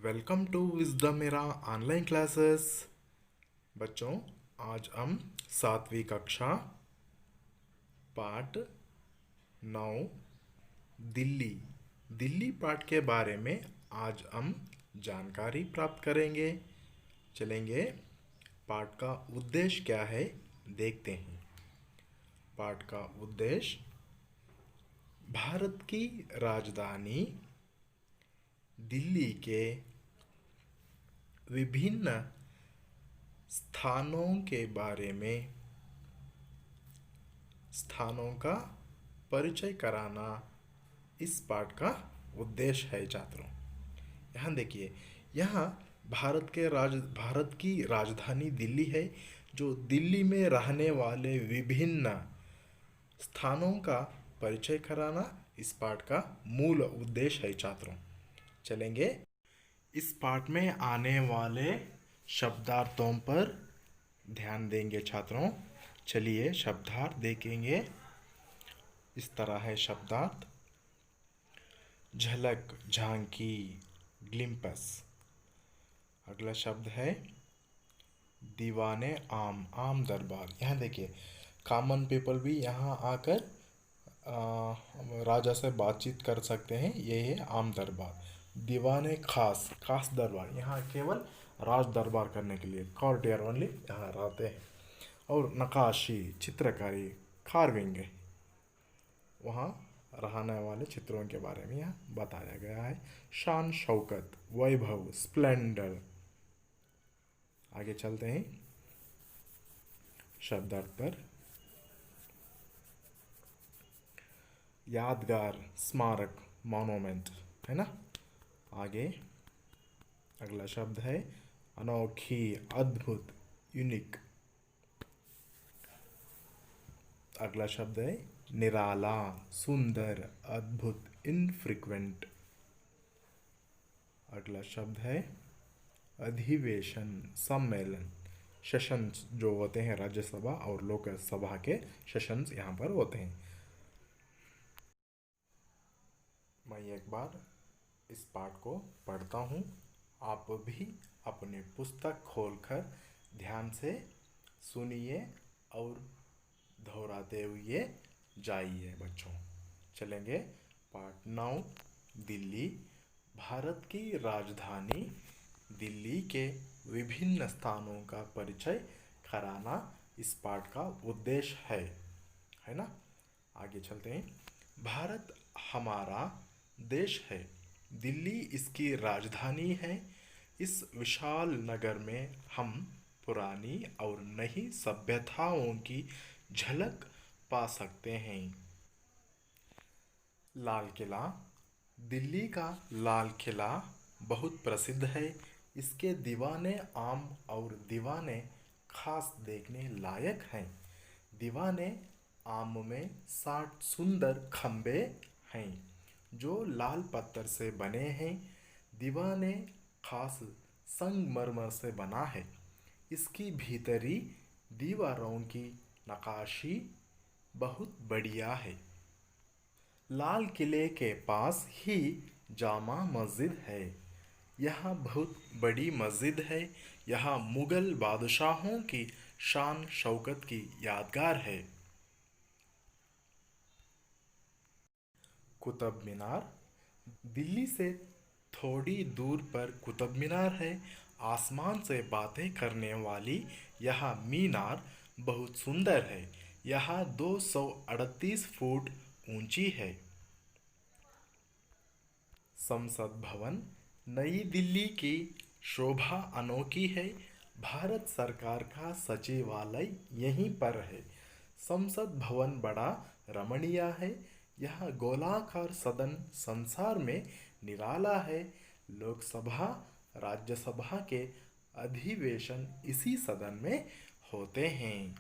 Welcome to wisdom मेरा online classes. बच्चों, आज हम 7वीं कक्षा पाठ 9 दिल्ली दिल्ली पाठ के बारे में आज हम जानकारी प्राप्त करेंगे। चलेंगे, पाठ का उद्देश्य क्या है देखते हैं। पाठ का उद्देश्य भारत की राजधानी दिल्ली के विभिन्न स्थानों के बारे में स्थानों का परिचय कराना इस पाठ का उद्देश्य है छात्रों। यहाँ देखिए, यहाँ भारत की राजधानी दिल्ली है। जो दिल्ली में रहने वाले विभिन्न स्थानों का परिचय कराना इस पाठ का मूल उद्देश्य है छात्रों। चलेंगे, इस पाठ में आने वाले शब्दार्थों पर ध्यान देंगे छात्रों। चलिए शब्दार्थ देखेंगे। इस तरह है शब्दार्थ: झलक, झांकी, ग्लिम्पस। अगला शब्द है दीवाने आम, आम दरबार। यहाँ देखिए, कॉमन पीपल भी यहाँ आकर राजा से बातचीत कर सकते हैं। ये है आम दरबार। दीवाने खास, खास दरबार, यहाँ केवल राज दरबार करने के लिए कॉर्टियर ओनली यहाँ रहते हैं। और नक्काशी, चित्रकारी, कार्विंग, वहाँ रहने वाले चित्रों के बारे में यहाँ बताया गया है। शान शौकत, वैभव, स्प्लेंडर। आगे चलते हैं शब्दार्थ पर। यादगार, स्मारक, मॉन्यूमेंट, है ना। आगे अगला शब्द है अनोखी, अद्भुत, यूनिक। अगला शब्द है निराला, सुंदर, अद्भुत, इनफ्रीक्वेंट। अगला शब्द है अधिवेशन, सम्मेलन, सेशंस जो होते हैं राज्यसभा और लोकसभा के सेशंस यहाँ पर होते हैं। मैं एक बार इस पाठ को पढ़ता हूँ, आप भी अपने पुस्तक खोलकर ध्यान से सुनिए और दोहराते हुए जाइए बच्चों। चलेंगे, पाठ 9 दिल्ली। भारत की राजधानी दिल्ली के विभिन्न स्थानों का परिचय कराना इस पाठ का उद्देश्य है ना। आगे चलते हैं। भारत हमारा देश है, दिल्ली इसकी राजधानी है। इस विशाल नगर में हम पुरानी और नई सभ्यताओं की झलक पा सकते हैं। लाल किला, दिल्ली का लाल किला बहुत प्रसिद्ध है। इसके दीवाने आम और दीवाने खास देखने लायक हैं। दीवाने आम में 60 सुंदर खंबे हैं जो लाल पत्थर से बने हैं। दीवाने खास संगमरमर से बना है। इसकी भीतरी दीवारों की नक्काशी बहुत बढ़िया है। लाल किले के पास ही जामा मस्जिद है। यह बहुत बड़ी मस्जिद है। यह मुगल बादशाहों की शान शौकत की यादगार है। कुतुब मीनार, दिल्ली से थोड़ी दूर पर कुतुब मीनार है। आसमान से बातें करने वाली यह मीनार बहुत सुंदर है। यह 238 फुट ऊंची है। संसद भवन, नई दिल्ली की शोभा अनोखी है। भारत सरकार का सचिवालय यहीं पर है। संसद भवन बड़ा रमणीय है। यह गोलाकार सदन संसार में निराला है। लोकसभा राज्यसभा के अधिवेशन इसी सदन में होते हैं।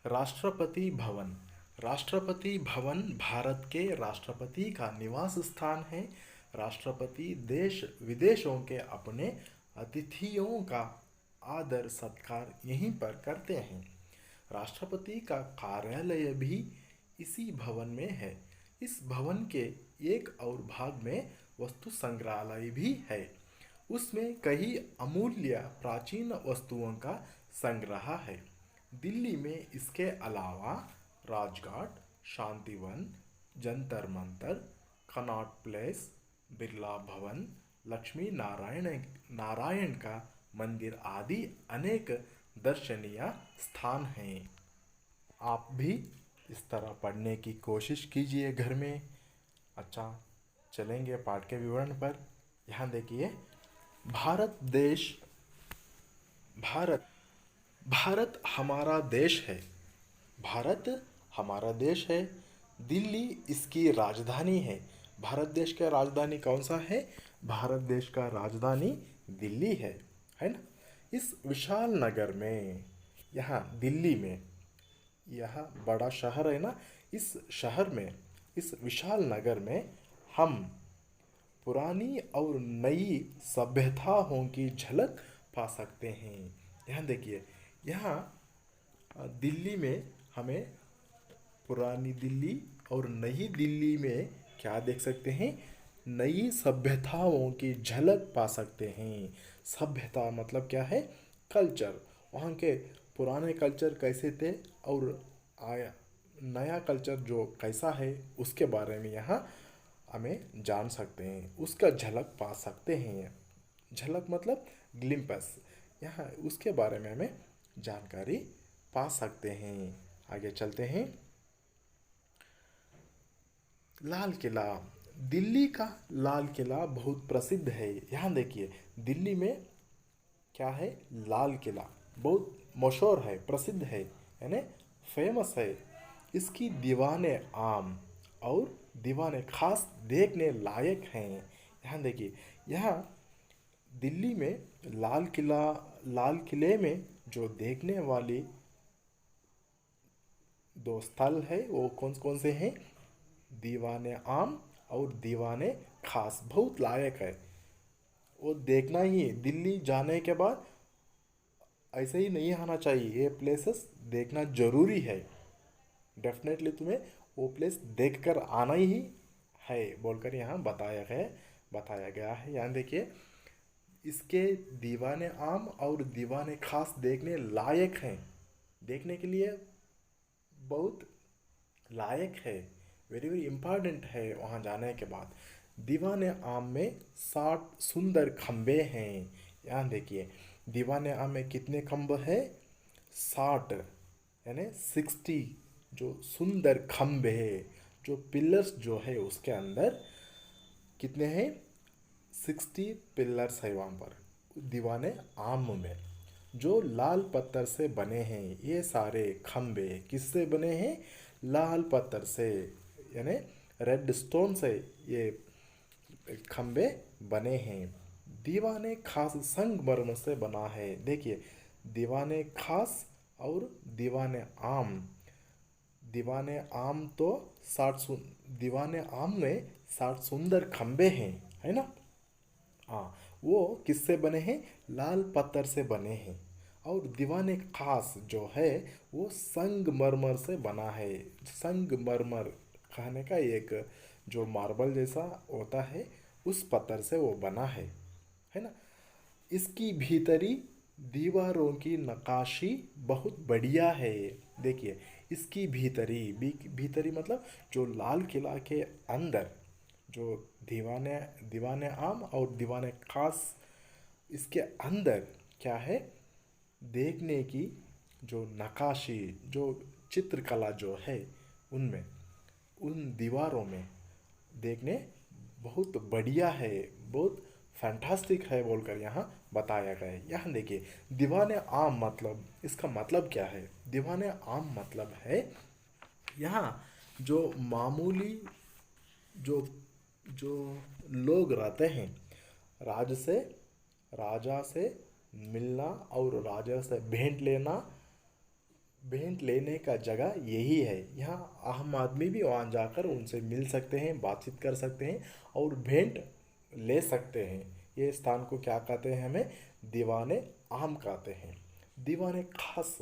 राष्ट्रपति भवन, राष्ट्रपति भवन भारत के राष्ट्रपति का निवास स्थान है। राष्ट्रपति देश विदेशों के अपने अतिथियों का आदर सत्कार यहीं पर करते हैं। राष्ट्रपति का कार्यालय भी इसी भवन में है। इस भवन के एक और भाग में वस्तु संग्रहालय भी है। उसमें कई अमूल्य प्राचीन वस्तुओं का संग्रह है। दिल्ली में इसके अलावा राजघाट, शांतिवन, जंतर मंतर, कनॉट प्लेस, बिरला भवन, लक्ष्मी नारायण नारायण का मंदिर आदि अनेक दर्शनीय स्थान हैं। आप भी इस तरह पढ़ने की कोशिश कीजिए घर में। अच्छा, चलेंगे पाठ के विवरण पर। यहाँ देखिए, भारत देश भारत भारत हमारा देश है। भारत हमारा देश है। दिल्ली इसकी राजधानी है। भारत देश का राजधानी कौन सा है? भारत देश का राजधानी दिल्ली है ना। इस विशाल नगर में, यहाँ दिल्ली में, यह बड़ा शहर है ना, इस शहर में, इस विशाल नगर में हम पुरानी और नई सभ्यताओं की झलक पा सकते हैं। यहाँ देखिए, यहाँ दिल्ली में हमें पुरानी दिल्ली और नई दिल्ली में क्या देख सकते हैं? नई सभ्यताओं की झलक पा सकते हैं। सभ्यता मतलब क्या है? कल्चर। वहाँ के पुराने कल्चर कैसे थे और आया नया कल्चर जो कैसा है, उसके बारे में यहाँ हमें जान सकते हैं, उसका झलक पा सकते हैं। झलक मतलब ग्लिम्पस, यहाँ उसके बारे में हमें जानकारी पा सकते हैं। आगे चलते हैं। लाल किला। दिल्ली का लाल किला बहुत प्रसिद्ध है। यहाँ देखिए, दिल्ली में क्या है? लाल किला बहुत मशहूर है, प्रसिद्ध है, यानी फेमस है। इसकी दीवाने आम और दीवाने खास देखने लायक हैं। यहाँ देखिए, यहाँ दिल्ली में लाल किले में जो देखने वाली दो स्थल है वो कौन कौन से हैं? दीवाने आम और दीवाने खास, बहुत लायक है। वो देखना ही है। दिल्ली जाने के बाद ऐसे ही नहीं आना चाहिए, ये प्लेसेस देखना जरूरी है। डेफिनेटली तुम्हें वो प्लेस देख कर आना ही है बोलकर यहाँ बताया गया है। यहाँ देखिए, इसके दीवाने आम और दीवाने खास देखने लायक हैं। देखने के लिए बहुत लायक है, वेरी वेरी इम्पॉर्टेंट है। वहाँ जाने के बाद दीवाने आम में 60 सुंदर खम्बे हैं। यहाँ देखिए, दीवाने आम में कितने खम्बे हैं? 60, यानी 60 जो सुंदर खम्बे हैं, जो पिलर्स जो है उसके अंदर कितने हैं? 60 पिलर्स है वहाँ पर दीवाने आम में, जो लाल पत्थर से बने हैं। ये सारे खम्बे किससे बने हैं? लाल पत्थर से, यानी रेड स्टोन से ये खम्बे बने हैं। दीवाने खास संगमरमर से बना है। देखिए, दीवाने खास और दीवाने आम। दीवाने आम तो 60 दीवाने आम में 60 सुंदर खम्बे हैं, है ना। हाँ, वो किससे बने हैं? लाल पत्थर से बने हैं। और दीवाने खास जो है वो संगमरमर से बना है। संगमरमर कहने का एक जो मार्बल जैसा होता है, उस पत्थर से वो बना है ना। इसकी भीतरी दीवारों की नक्काशी बहुत बढ़िया है। देखिए, इसकी भीतरी मतलब जो लाल किला के अंदर जो दीवाने दीवाने आम और दीवाने खास, इसके अंदर क्या है? देखने की जो नक्काशी, जो चित्रकला जो है, उनमें, उन दीवारों में देखने बहुत बढ़िया है, बहुत फैंटास्टिक है बोलकर यहाँ बताया गया है। यहाँ देखिए, दीवाने आम मतलब, इसका मतलब क्या है? दीवाने आम मतलब है यहाँ जो मामूली जो जो लोग रहते हैं, राज से राजा से मिलना और राजा से भेंट लेने का जगह यही है। यहाँ आम आदमी भी वहाँ जाकर उनसे मिल सकते हैं, बातचीत कर सकते हैं और भेंट ले सकते हैं। ये स्थान को क्या कहते हैं? हमें दीवाने आम कहते हैं। दीवाने खास,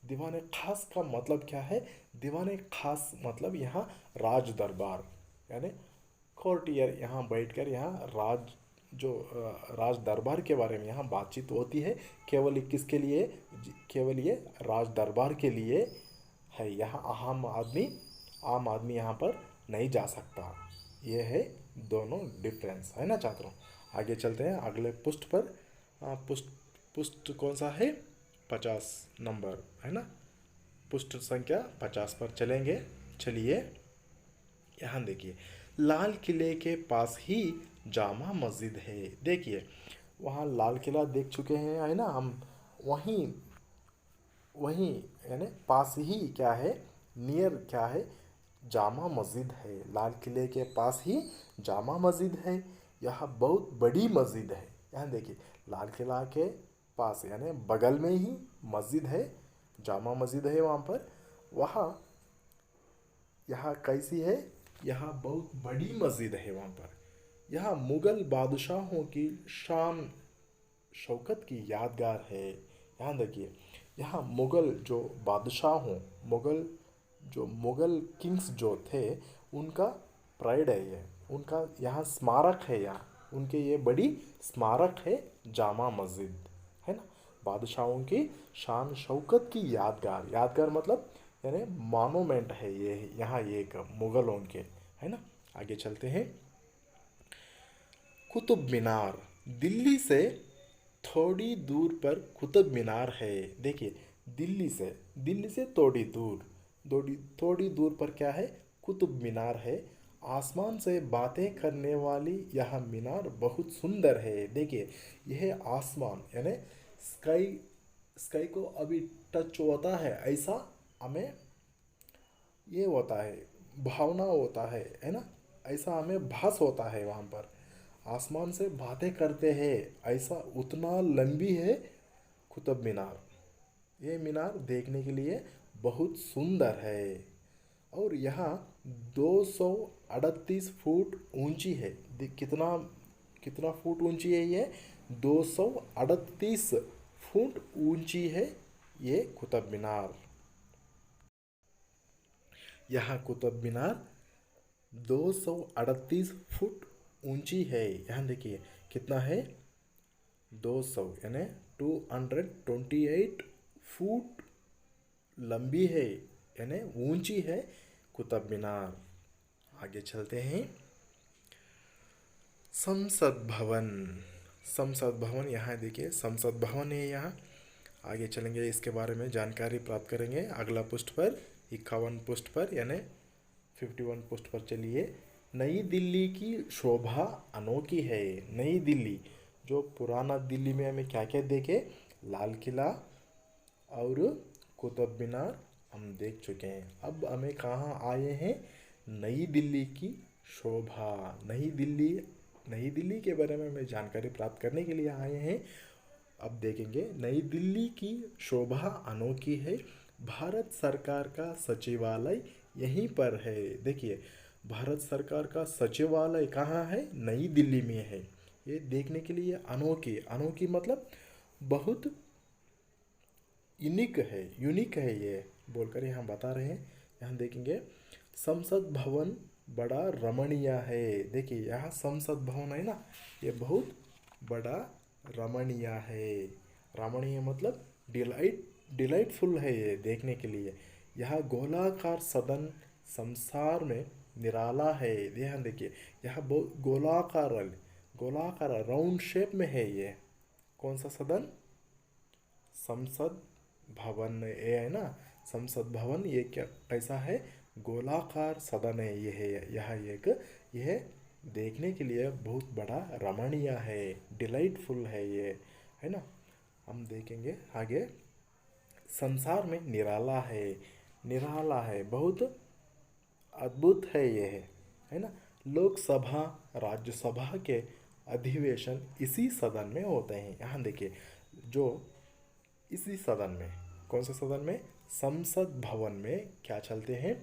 दीवाने खास का मतलब क्या है? दीवाने खास मतलब यहाँ राज दरबार, यानी कोर्टियर यहाँ बैठकर यहाँ जो राज दरबार के बारे में यहाँ बातचीत होती है। केवल ये किसके लिए? केवल ये राज दरबार के लिए है। यहाँ आम आदमी यहाँ पर नहीं जा सकता। ये है दोनों डिफरेंस, है ना छात्रों। आगे चलते हैं अगले पुष्ट पर। पुष्ट पुष्ट कौन सा है? 50 नंबर, है ना। पुष्ट संख्या 50 पर चलेंगे। चलिए यहाँ देखिए, लाल किले के पास ही जामा मस्जिद है। देखिए वहाँ लाल किला देख चुके हैं, है ना हम। वहीं वहीं यानी पास ही क्या है? नियर क्या है? जामा मस्जिद है। लाल किले के पास ही जामा मस्जिद है। यह बहुत बड़ी मस्जिद है। यहाँ देखिए, लाल किला के पास यानी बगल में ही मस्जिद है, जामा मस्जिद है वहाँ पर। वहाँ यह कैसी है? यह बहुत बड़ी मस्जिद है वहाँ पर। यह मुगल बादशाहों की शान शौकत की यादगार है। यहाँ देखिए, यहाँ मुगल जो बादशाहों, मुगल किंग्स जो थे, उनका प्राइड है ये, उनका यहाँ स्मारक है। यहाँ उनके ये बड़ी स्मारक है, जामा मस्जिद, है ना। बादशाहों की शान शौकत की यादगार, यादगार मतलब यानी मॉन्यूमेंट है ये यहाँ, ये एक मुगलों के, है ना। आगे चलते हैं। कुतुब मीनार, दिल्ली से थोड़ी दूर पर कुतुब मीनार है। देखिए, दिल्ली से थोड़ी दूर पर क्या है? कुतुब मीनार है। आसमान से बातें करने वाली यह मीनार बहुत सुंदर है। देखिए, यह आसमान यानी स्काई, स्काई को अभी टच होता है ऐसा हमें ये होता है, भावना होता है ना। ऐसा हमें भास होता है वहाँ पर। आसमान से बातें करते हैं ऐसा, उतना लंबी है कुतुब मीनार। ये मीनार देखने के लिए बहुत सुंदर है। और यहाँ 238 फुट ऊंची है। कितना कितना फुट ऊंची है ये? 238 फुट ऊंची है ये कुतुब मीनार। यहाँ कुतुब मीनार 238 फुट ऊंची है। यहाँ देखिए कितना है? 200 यानी 228 फुट लंबी है, यानी ऊंची है कुतुब मीनार। आगे चलते हैं। संसद भवन, संसद भवन यहाँ देखिए, संसद भवन है यहाँ। आगे चलेंगे, इसके बारे में जानकारी प्राप्त करेंगे अगला पुष्ट पर, 51 पुष्ट पर, यानी 51 पुष्ट पर चलिए। नई दिल्ली की शोभा अनोखी है। नई दिल्ली, जो पुराना दिल्ली में हमें क्या क्या देखे? लाल किला और कुतुब मीनार हम देख चुके हैं। अब हमें कहाँ आए हैं? नई दिल्ली की शोभा। नई दिल्ली के बारे में हमें जानकारी प्राप्त करने के लिए आए हैं। अब देखेंगे, नई दिल्ली की शोभा अनोखी है। भारत सरकार का सचिवालय यहीं पर है। देखिए, भारत सरकार का सचिवालय कहाँ है? नई दिल्ली में है। ये देखने के लिए अनोखी, अनोखी मतलब बहुत यूनिक है ये बोलकर यहाँ बता रहे हैं। यहाँ देखेंगे, संसद भवन बड़ा रमणीय है। देखिए, यहाँ संसद भवन है ना, ये बहुत बड़ा रमणीय है। रमणीय मतलब डिलाइटफुल है ये देखने के लिए। यह गोलाकार सदन संसार में निराला है। ध्यान देखिए, यह बहुत गोलाकार राउंड शेप में है ये। कौन सा सदन? संसद भवन, ये है ना संसद भवन। ये क्या कैसा है? गोलाकार सदन है ये है। यह देखने के लिए बहुत बड़ा रमणीय है, डिलाइटफुल है ये, है ना। हम देखेंगे आगे, संसार में निराला है, बहुत अद्भुत है ये है ना। लोकसभा राज्यसभा के अधिवेशन इसी सदन में होते हैं। यहाँ देखिए, जो इसी सदन में, कौन से सदन में? संसद भवन में क्या चलते हैं?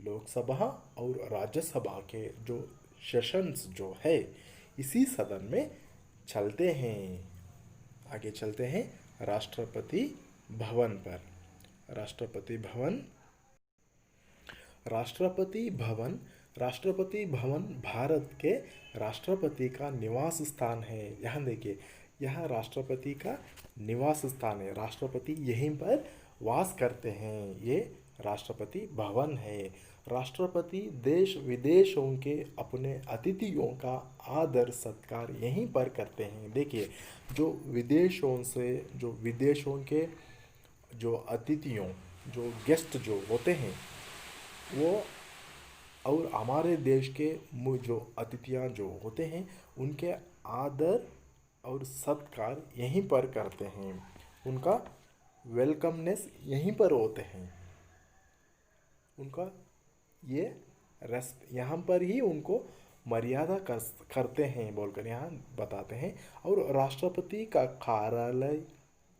लोकसभा और राज्यसभा के जो सेशंस जो है इसी सदन में चलते हैं। आगे चलते हैं राष्ट्रपति भवन पर। राष्ट्रपति भवन राष्ट्रपति भवन भारत के राष्ट्रपति का निवास स्थान है। यहाँ देखिए, यह राष्ट्रपति का निवास स्थान है, राष्ट्रपति यहीं पर वास करते हैं, ये राष्ट्रपति भवन है। राष्ट्रपति देश विदेशों के अपने अतिथियों का आदर सत्कार यहीं पर करते हैं। देखिए, जो विदेशों के जो अतिथियों, जो गेस्ट जो होते हैं, वो और हमारे देश के जो अतिथियाँ जो होते हैं, उनके आदर और सत्कार यहीं पर करते हैं, उनका वेलकमनेस यहीं पर होते हैं, उनका ये यहाँ पर ही उनको मर्यादा करते हैं बोलकर यहाँ बताते हैं। और राष्ट्रपति का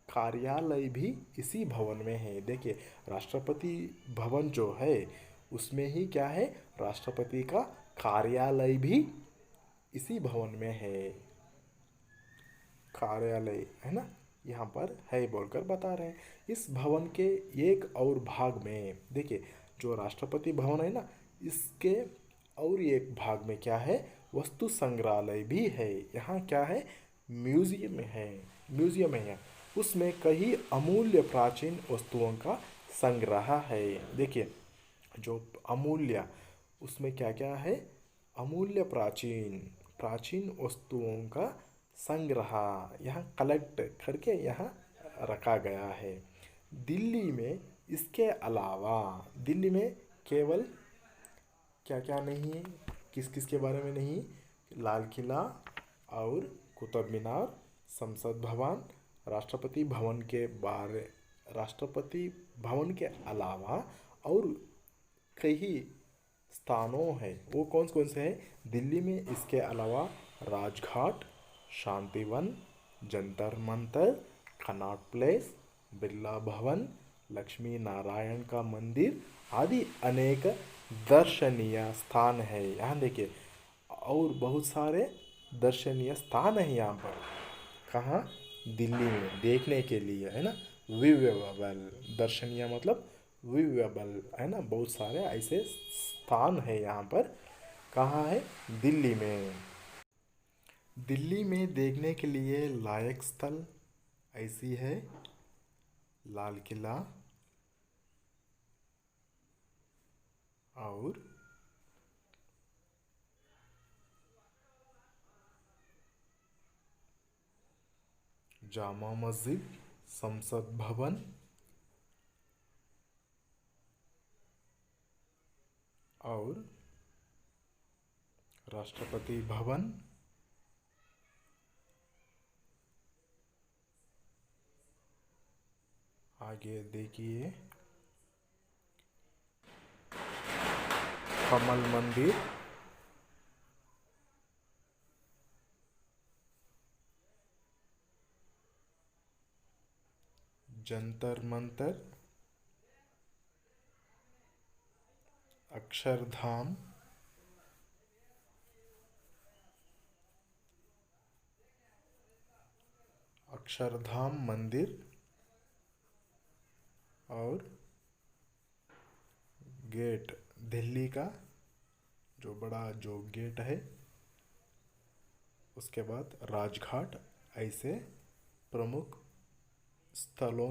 कार्यालय भी इसी भवन में है। देखिए, राष्ट्रपति भवन जो है उसमें ही क्या है, राष्ट्रपति का कार्यालय भी इसी भवन में है, कार्यालय है ना, यहाँ पर है बोलकर बता रहे हैं। इस भवन के एक और भाग में देखिए, जो राष्ट्रपति भवन है ना, इसके और एक भाग में क्या है, वस्तु संग्रहालय भी है। यहाँ क्या है, म्यूजियम है, म्यूजियम है यहाँ, उसमें कई अमूल्य प्राचीन वस्तुओं का संग्रह है। देखिए, जो अमूल्य, उसमें क्या क्या है, अमूल्य प्राचीन वस्तुओं का संग्रह यहाँ कलेक्ट करके यहाँ रखा गया है। दिल्ली में इसके अलावा, दिल्ली में केवल क्या क्या नहीं है, किस किस के बारे में नहीं, लाल किला और कुतुब मीनार, संसद भवन, राष्ट्रपति भवन के अलावा और कई स्थानों हैं। वो कौन कौन से हैं दिल्ली में, इसके अलावा राजघाट, शांतिवन, जंतर मंतर, कनॉट प्लेस, बिरला भवन, लक्ष्मी नारायण का मंदिर आदि अनेक दर्शनीय स्थान है। यहाँ देखिए, और बहुत सारे दर्शनीय स्थान है यहाँ पर, कहाँ, दिल्ली में देखने के लिए, है ना, विवेबल, दर्शनीय मतलब विवेबल, है ना, बहुत सारे ऐसे स्थान है यहाँ पर। कहाँ है, दिल्ली में। दिल्ली में देखने के लिए लायक स्थल ऐसी है, लाल किला और जामा मस्जिद, संसद भवन और राष्ट्रपति भवन, आगे देखिए कमल मंदिर, जंतर मंतर, अक्षरधाम, अक्षरधाम मंदिर और गेट, दिल्ली का जो बड़ा जो गेट है, उसके बाद राजघाट, ऐसे प्रमुख स्थलों